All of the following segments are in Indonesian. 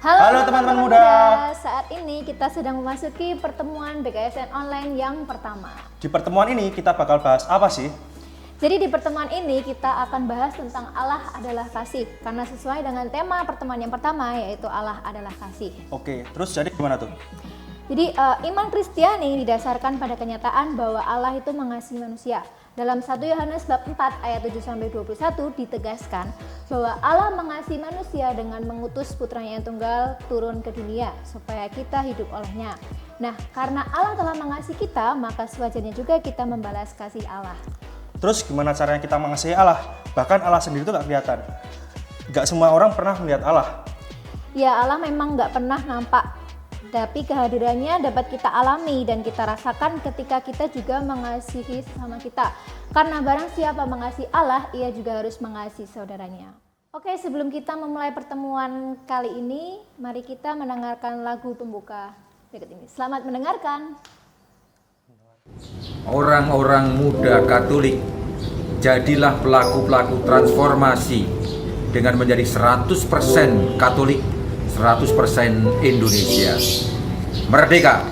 Halo teman-teman muda. Saat ini kita sedang memasuki pertemuan BKSN online yang pertama. Di pertemuan ini kita bakal bahas apa sih? Jadi di pertemuan ini kita akan bahas tentang Allah adalah kasih. Karena sesuai dengan tema pertemuan yang pertama, yaitu Allah adalah kasih. Oke, terus jadi gimana tuh? Jadi iman Kristiani didasarkan pada kenyataan bahwa Allah itu mengasihi manusia. Dalam 1 Yohanes bab 4 ayat 7-21 ditegaskan bahwa Allah mengasihi manusia dengan mengutus putranya yang tunggal turun ke dunia supaya kita hidup olehnya. Nah, karena Allah telah mengasihi kita, maka sewajarnya juga kita membalas kasih Allah. Terus gimana caranya kita mengasihi Allah? Bahkan Allah sendiri itu gak kelihatan. Gak semua orang pernah melihat Allah. Ya, Allah memang gak pernah nampak. Tapi kehadirannya dapat kita alami dan kita rasakan ketika kita juga mengasihi sesama kita. Karena barang siapa mengasihi Allah, ia juga harus mengasihi saudaranya. Oke, sebelum kita memulai pertemuan kali ini, mari kita mendengarkan lagu pembuka berikut ini. Selamat mendengarkan. Orang-orang muda Katolik, jadilah pelaku-pelaku transformasi dengan menjadi 100% Katolik, 100% Indonesia. Merdeka!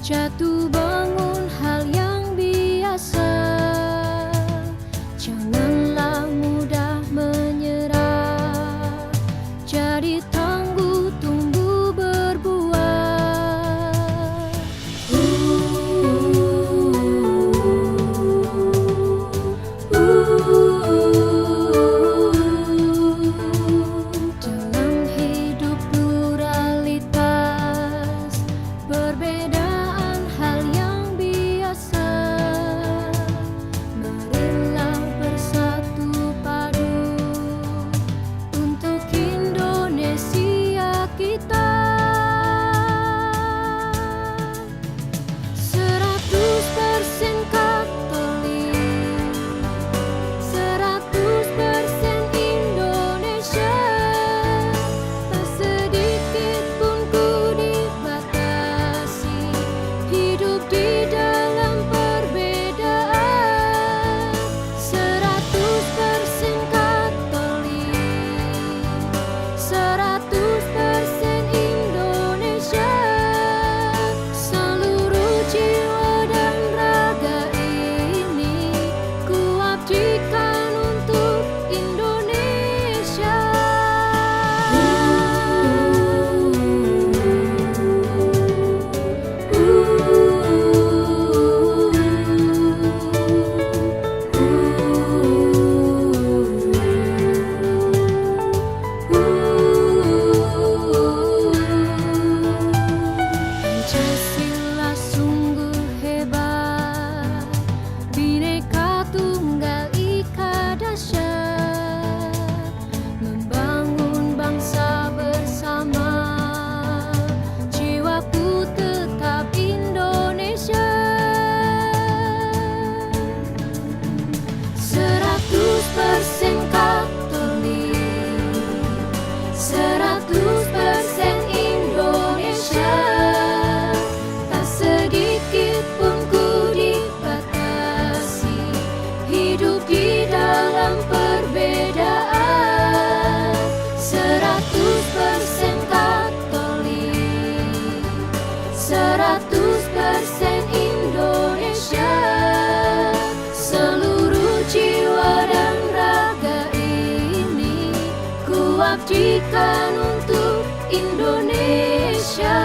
Jatuh bangun hal yang biasa, janganlah mudah menyerah, jadi tangguh tumbuh berbuah. Dalam hidup pluralitas berbeda hal yang biasa, marilah bersatu padu untuk Indonesia kita. 100% Katolik, 100% Indonesia, tak sedikit pun ku dibatasi, hidup di dalam perbedaan. 100% Katolik, 100% Indonesia, seluruh jiwa dan raga ini ku abdikan untuk Indonesia. Pancasila sungguh hebat, Bhinneka Tunggal Ika dahsyat, membangun bangsa bersama, jiwaku tetap Indonesia. 100% Katolik, 100% Indonesia, tak sedikit pun ku dibatasi, hidup di dalam perbedaan. 100% Katolik, 100% Indonesia, seluruh jiwa dan raga ini ku abdikan untuk Indonesia.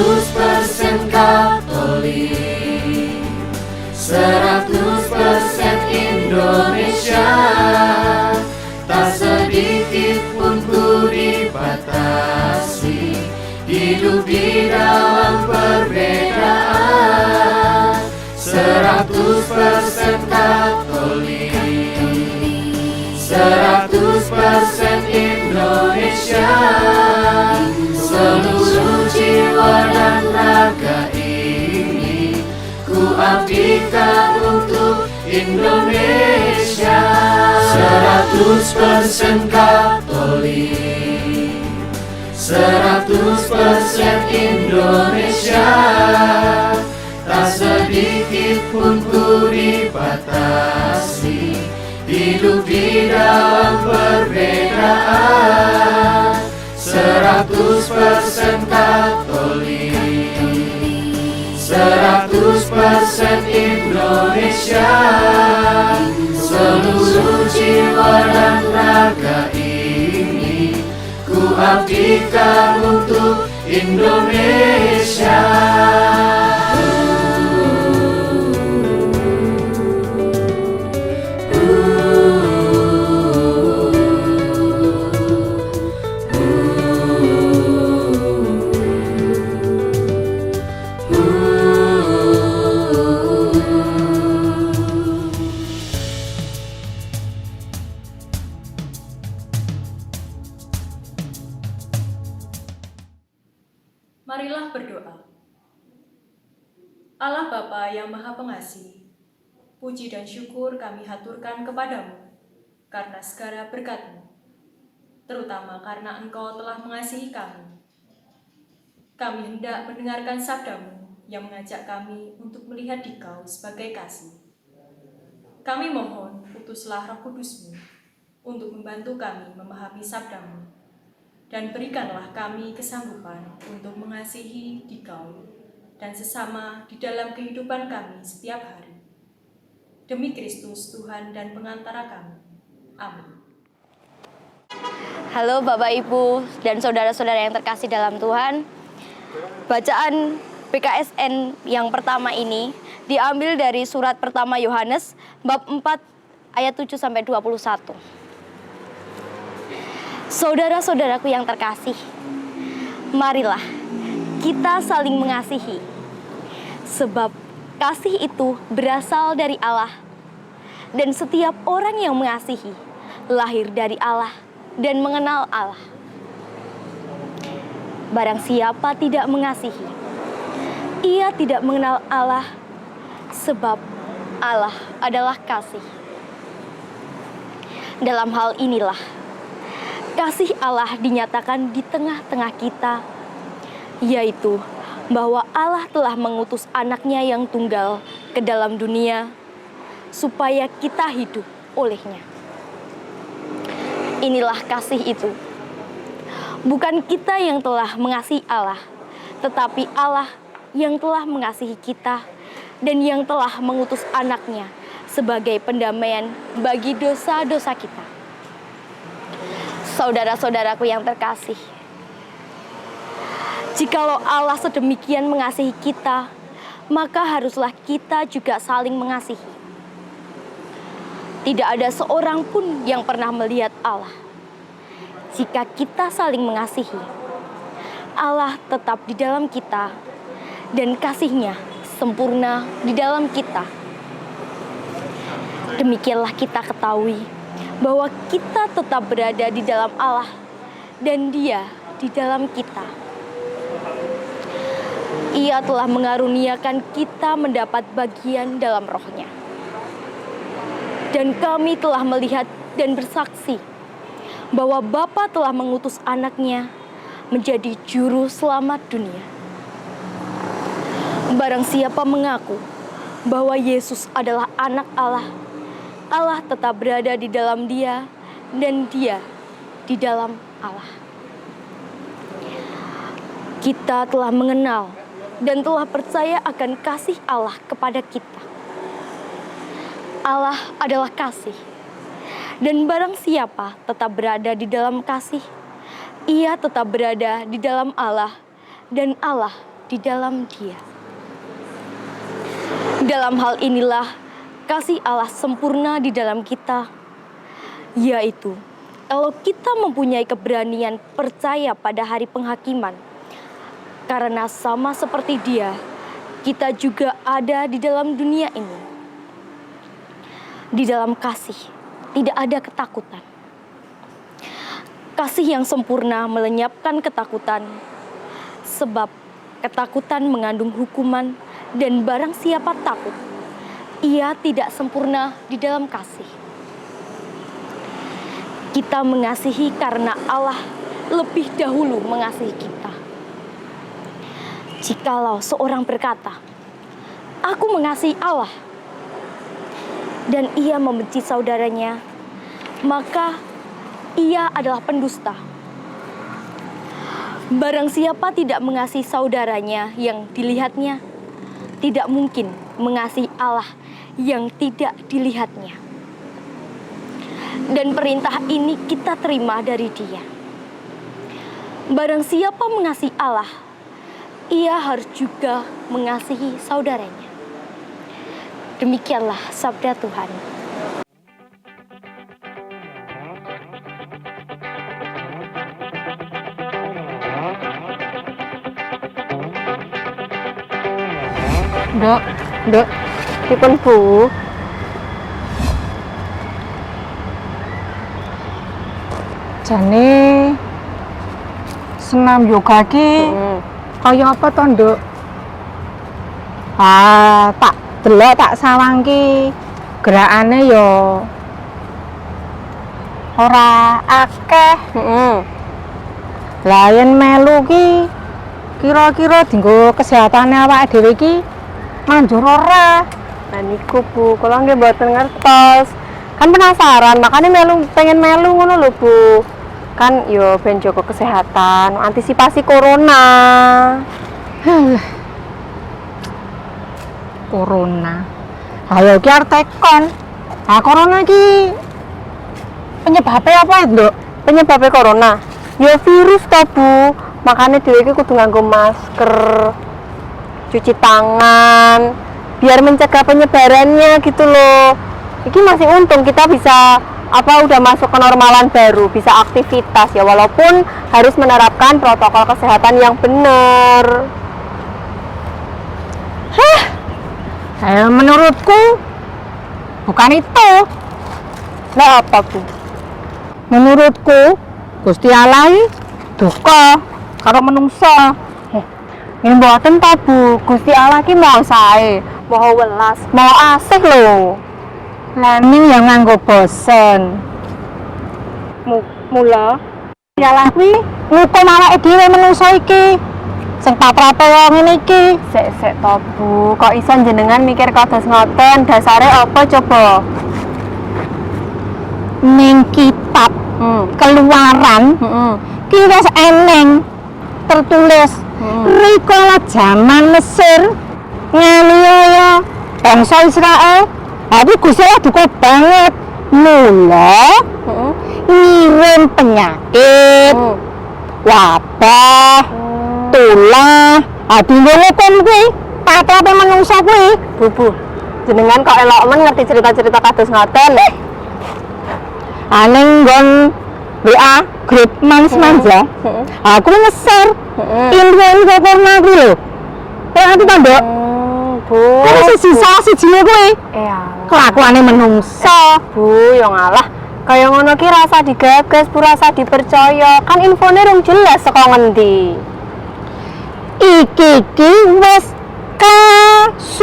100% Katolik, 100% Indonesia. Tak sedikit pun ku dibatasi, hidup di dalam perbedaan. 100% Katolik, 100% Indonesia. Seluruh jiwa dan raga ini ku abdikan untuk Indonesia. 100% Katolik, 100% Indonesia. Tak sedikit pun ku dibatasi, hidup di dalam perbedaan. 100% Katolik, 100% Indonesia. Seluruh jiwa dan raga ini ku abdikan untuk Indonesia. Marilah berdoa. Allah Bapa yang Maha Pengasih, puji dan syukur kami haturkan kepadamu karena segala berkat-Mu, terutama karena Engkau telah mengasihi kami. Kami hendak mendengarkan sabda-Mu yang mengajak kami untuk melihat Dikau sebagai kasih. Kami mohon, utuslah Roh Kudus-Mu untuk membantu kami memahami sabda-Mu, dan berikanlah kami kesanggupan untuk mengasihi Dikau dan sesama di dalam kehidupan kami setiap hari. Demi Kristus Tuhan dan pengantara kami. Amin. Halo Bapak Ibu dan saudara-saudara yang terkasih dalam Tuhan. Bacaan PKSN yang pertama ini diambil dari surat pertama Yohanes bab 4 ayat 7 sampai 21. Saudara-saudaraku yang terkasih, marilah kita saling mengasihi, sebab kasih itu berasal dari Allah, dan setiap orang yang mengasihi lahir dari Allah dan mengenal Allah. Barang siapa tidak mengasihi, ia tidak mengenal Allah, sebab Allah adalah kasih. Dalam hal inilah kasih Allah dinyatakan di tengah-tengah kita, yaitu bahwa Allah telah mengutus anaknya yang tunggal ke dalam dunia, supaya kita hidup olehnya. Inilah kasih itu. Bukan kita yang telah mengasihi Allah, tetapi Allah yang telah mengasihi kita dan yang telah mengutus anaknya sebagai pendamaian bagi dosa-dosa kita. Saudara-saudaraku yang terkasih, jikalau Allah sedemikian mengasihi kita, maka haruslah kita juga saling mengasihi. Tidak ada seorang pun yang pernah melihat Allah. Jika kita saling mengasihi, Allah tetap di dalam kita dan kasih-Nya sempurna di dalam kita. Demikianlah kita ketahui bahwa kita tetap berada di dalam Allah dan Dia di dalam kita. Ia telah mengaruniakan kita mendapat bagian dalam Roh-Nya. Dan kami telah melihat dan bersaksi bahwa Bapa telah mengutus anaknya menjadi juru selamat dunia. Barang siapa mengaku bahwa Yesus adalah anak Allah, Allah tetap berada di dalam Dia dan Dia di dalam Allah. Kita telah mengenal dan telah percaya akan kasih Allah kepada kita. Allah adalah kasih. Dan barang siapa tetap berada di dalam kasih, ia tetap berada di dalam Allah dan Allah di dalam Dia. Dalam hal inilah kasih Allah sempurna di dalam kita, yaitu kalau kita mempunyai keberanian percaya pada hari penghakiman, karena sama seperti Dia, kita juga ada di dalam dunia ini. Di dalam kasih tidak ada ketakutan. Kasih yang sempurna melenyapkan ketakutan, sebab ketakutan mengandung hukuman, dan barang siapa takut, ia tidak sempurna di dalam kasih. Kita mengasihi karena Allah lebih dahulu mengasihi kita. Jikalau seorang berkata, "Aku mengasihi Allah," dan ia membenci saudaranya, maka ia adalah pendusta. Barang siapa tidak mengasihi saudaranya yang dilihatnya, tidak mungkin mengasihi Allah yang tidak dilihatnya. Dan perintah ini kita terima dari Dia. Barang siapa mengasihi Allah, ia harus juga mengasihi saudaranya. Demikianlah sabda Tuhan. Nduk, dipun Bu. Jane senam yoga ki kaya apa to, Nduk? Tak delok tak sawang ki gerakane ya ora akeh. Lah yen melu ki kira-kira dienggo kesehatane awake dhewe ki manjur ora? Nah niku Bu, kula nggih mboten ngertos. Kan penasaran, makanya pengen melu ngono lho Bu. Kan yo ben jaga kesehatan, antisipasi corona. Corona. Ayo ki arep tekon. Corona ki penyebabnya apa itu, Nduk? Penyebabnya corona? Yo virus toh Bu. Makanya dhewe iki kudu nganggo masker, cuci tangan, biar mencegah penyebarannya gitu loh. Ini masih untung kita bisa udah masuk ke normalan baru, bisa aktivitas ya, walaupun harus menerapkan protokol kesehatan yang benar. Menurutku bukan itu. Lah apa Bu? Menurutku Gusti Allah duka karo menungso. Ini mboten ta Bu, Gusti Allah ki mau sae, mau welas, mau asih lho. Laning yang nganggo bosen. Mula Gusti Allah kuwi ngukum awake dhewe menungso iki. Sing patrapaya ngene iki. Sek to Bu, kok iso jenengan mikir kados ngoten, dasare apa coba? Ning kitab Keluaran ki wis eneng tertulis rikala jaman Mesir nganiaya bangsa Israel. Tapi Gusti Allah duka banget mula ngirim penyakit, wabah, tulah. Dinggo hukum kuwi patrape manungsa kuwi. Bu, jenengan kok elok men ngerti cerita-cerita kados ngoten. Ning nggon WA grup Manja. Aku nge-share info corona kuwi lho. Ngerti to, Nduk? Bu. Siji-sijine kuwi. Kelakuane menungsa. Bu, ya ngalah. Kaya ngono ki rasa digagas, bu rasa dipercaya. Kan infone rung jelas saka ngendi. Iki wis kasunyatan.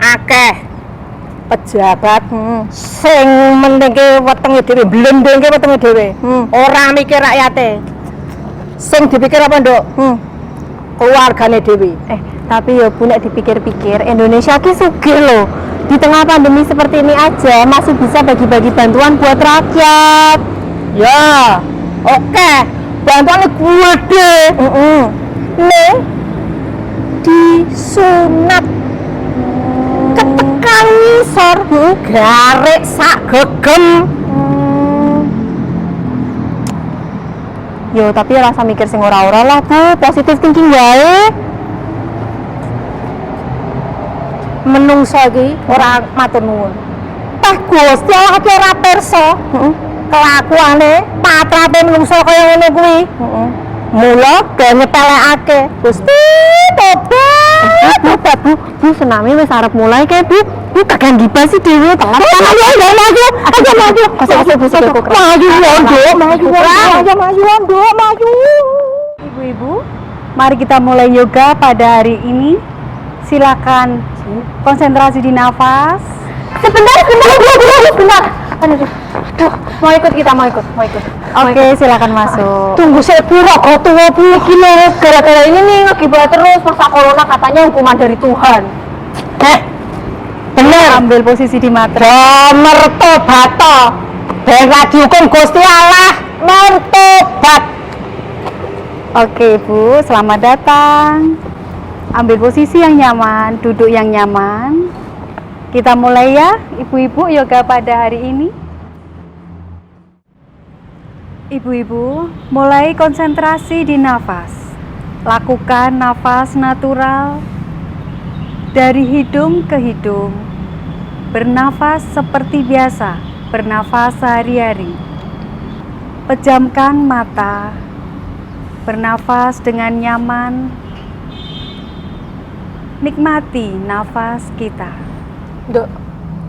Akeh pejabat sing mentingke wetenge dhewe, blendengke wetenge dhewe. Ora mikir rakyate. Sing dipikir apa, Nduk? Keluargane dhewe. Tapi ya Bu, nek dipikir-pikir Indonesia ki sugih loh. Di tengah pandemi seperti ini aja masih bisa bagi-bagi bantuan buat rakyat. Ya, oke. Bantuannya gede. Nih disunat ketekan ngisor, garek sak gegem. Yo, tapi rasa mikir sing ora-ora lah, Bu. Positif thinking wae. Menungso iki ora matur nuwun. Teh Gusti Allah ki ora pirsa. Kelakuane patrape menungso kaya ngono kuwi. Mula ge nyepelekake. Gusti tobat. Bu, sename wis arep mulai kae, Bu. Bu kagak gibah sih dhewe, telat. Maju. Ibu-ibu, mari kita mulai yoga pada hari ini. Silakan konsentrasi di nafas. Sebentar. Aduh, mau ikut. Oke, silakan masuk. Tunggu saya pura kok tuwa Bu iki lho. Gara-gara ini nih ngegibah terus masa corona katanya hukuman dari Tuhan. Bener. Ambil posisi di matras. Mertobat. Bela dihukum Gusti Allah. Mertobat. Oke, Bu, selamat datang. Ambil posisi yang nyaman, duduk yang nyaman. Kita mulai ya, ibu-ibu yoga pada hari ini. Ibu-ibu, mulai konsentrasi di nafas. Lakukan nafas natural dari hidung ke hidung. Bernafas seperti biasa, bernafas sehari-hari. Pejamkan mata. Bernafas dengan nyaman. Nikmati nafas kita.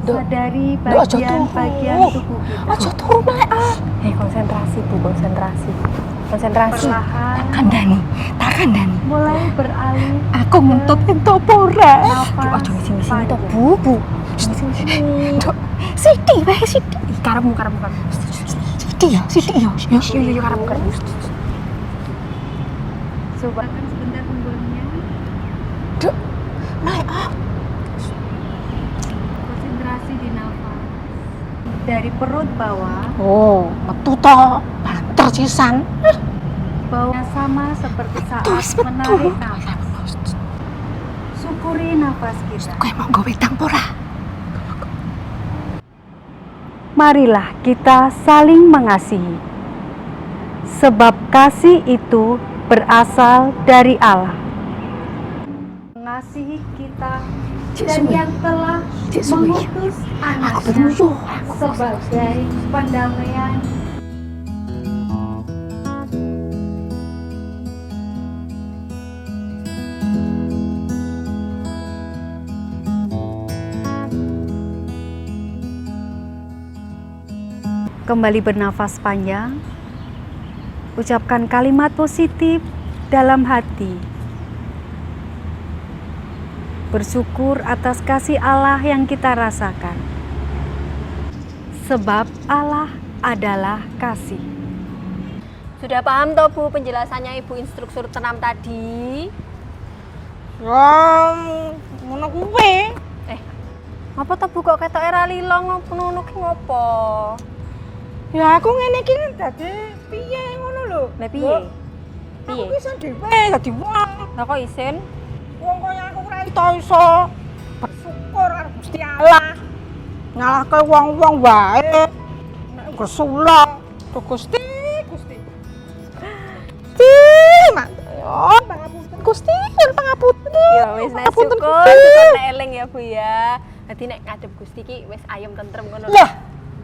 Sadari bagian-bagian tubuh kita. Aja turu melek. Konsentrasi, Bu, konsentrasi. Perlahan. Tak kandani. Mulai beralih. Aku ngentot ora. Nafas. Aja ngisi-ngisi to, Bu. Nduk, sithik wae sithik. Karepmu. Sithik ya. Yo karepmu. Cobakan sebentar punggungnya. Nduk, melek. Konsentrasi di nafas. Dari perut bawah. Oh, metu to. Banter sisan. Bawah sama seperti saat menarik nafas. Syukuri nafas kita. Kowe mau gawe tang ora? Marilah kita saling mengasihi. Sebab kasih itu berasal dari Allah. Mengasihi kita dan yang telah mengutus anaknya sebagai pendamaian. Kembali bernafas panjang. Ucapkan kalimat positif dalam hati. Bersyukur atas kasih Allah yang kita rasakan. Sebab Allah adalah kasih. Sudah paham toh Bu penjelasannya Ibu instruktur tenam tadi? Ngono kuwi. Apa toh Bu kok ketok era lilo ngono ki ngopo? Ya aku ngene iki dadi piye ngono lho. Lah piye? Aku bisa dhewe dadi wong. Lah kok isin? Wong kaya aku ora iso bersyukur karo Gusti Allah. Nyalahke wong-wong wae. Nek gesula to Gusti. Mak. Yo, pangapunten Gusti, pangapunten. Ya wis nek syukur nek eling ya Bu ya. Dadi nek ngadep Gusti ki wis ayem tentrem ngono. Lah,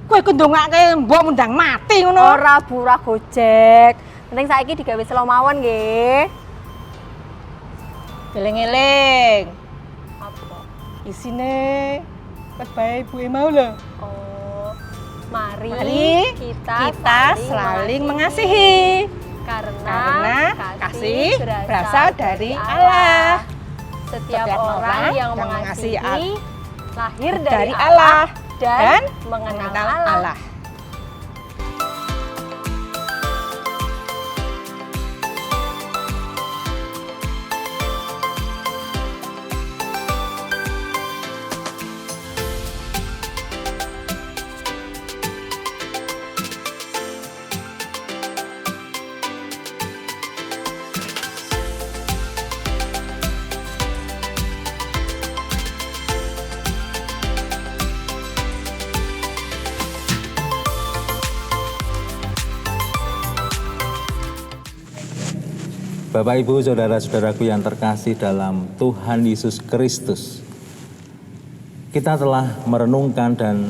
kowe kundungake mbok mundang mati ngono. Ora Bu, ora gojek. Penting saiki digawe selo mawon nggih. Eling-eling. Apa? Isine ket bae ibuke mau lho. Oh. Mari kita saling mengasihi. Karena kasih berasal dari Allah. Setiap orang yang mengasihi lahir Dari Allah dan mengenal Allah. Bapak, Ibu, saudara-saudaraku yang terkasih dalam Tuhan Yesus Kristus, kita telah merenungkan dan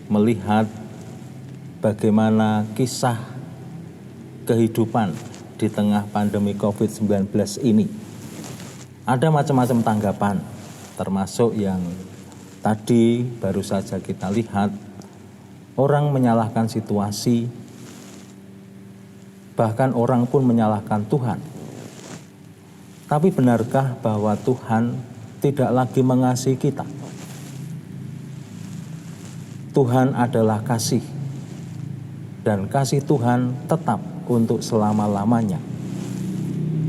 melihat bagaimana kisah kehidupan di tengah pandemi COVID-19 ini. Ada macam-macam tanggapan, termasuk yang tadi baru saja kita lihat, orang menyalahkan situasi, bahkan orang pun menyalahkan Tuhan. Tapi benarkah bahwa Tuhan tidak lagi mengasihi kita? Tuhan adalah kasih, dan kasih Tuhan tetap untuk selama-lamanya.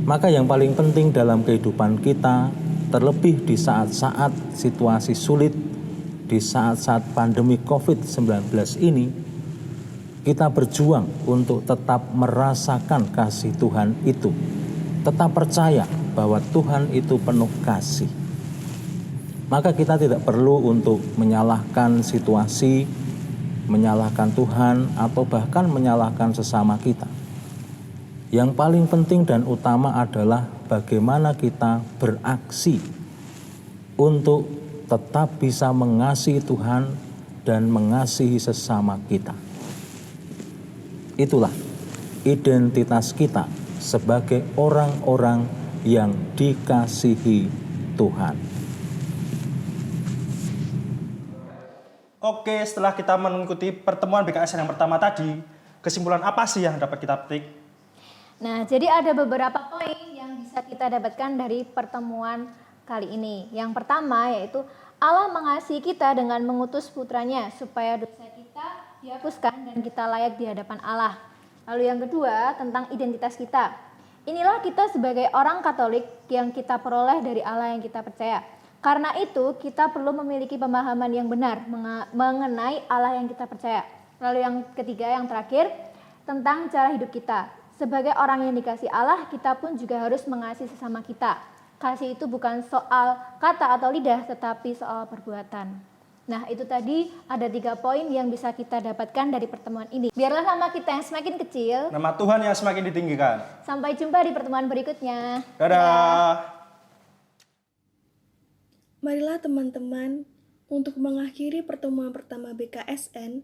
Maka yang paling penting dalam kehidupan kita, terlebih di saat-saat situasi sulit, di saat-saat pandemi COVID-19 ini, kita berjuang untuk tetap merasakan kasih Tuhan itu, tetap percaya bahwa Tuhan itu penuh kasih. Maka kita tidak perlu untuk menyalahkan situasi, menyalahkan Tuhan, atau bahkan menyalahkan sesama kita. Yang paling penting dan utama adalah bagaimana kita beraksi untuk tetap bisa mengasihi Tuhan dan mengasihi sesama kita. Itulah identitas kita sebagai orang-orang yang dikasihi Tuhan. Oke, setelah kita mengikuti pertemuan BKSN yang pertama tadi, kesimpulan apa sih yang dapat kita petik? Nah, jadi ada beberapa poin yang bisa kita dapatkan dari pertemuan kali ini. Yang pertama yaitu Allah mengasihi kita dengan mengutus putranya supaya dosa kita dihapuskan dan kita layak di hadapan Allah. Lalu yang kedua tentang identitas kita. Inilah kita sebagai orang Katolik yang kita peroleh dari Allah yang kita percaya. Karena itu kita perlu memiliki pemahaman yang benar mengenai Allah yang kita percaya. Lalu yang ketiga, yang terakhir, tentang cara hidup kita. Sebagai orang yang dikasih Allah, kita pun juga harus mengasihi sesama kita. Kasih itu bukan soal kata atau lidah, tetapi soal perbuatan. Nah, itu tadi ada 3 poin yang bisa kita dapatkan dari pertemuan ini. Biarlah nama kita yang semakin kecil, nama Tuhan yang semakin ditinggikan. Sampai jumpa di pertemuan berikutnya. Dadah. Marilah teman-teman, untuk mengakhiri pertemuan pertama BKSN,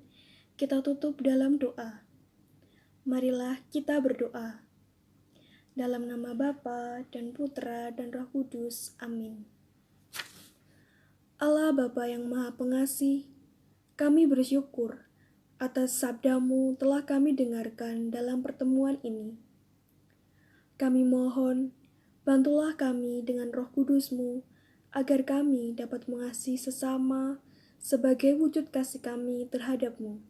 kita tutup dalam doa. Marilah kita berdoa. Dalam nama Bapa dan Putra dan Roh Kudus. Amin. Allah Bapa yang Maha Pengasih, kami bersyukur atas sabda-Mu telah kami dengarkan dalam pertemuan ini. Kami mohon, bantulah kami dengan Roh Kudus-Mu, agar kami dapat mengasihi sesama sebagai wujud kasih kami terhadap-Mu.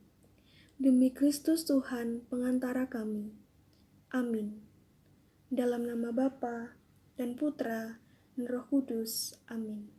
Demi Kristus Tuhan, pengantara kami. Amin. Dalam nama Bapa dan Putra dan Roh Kudus. Amin.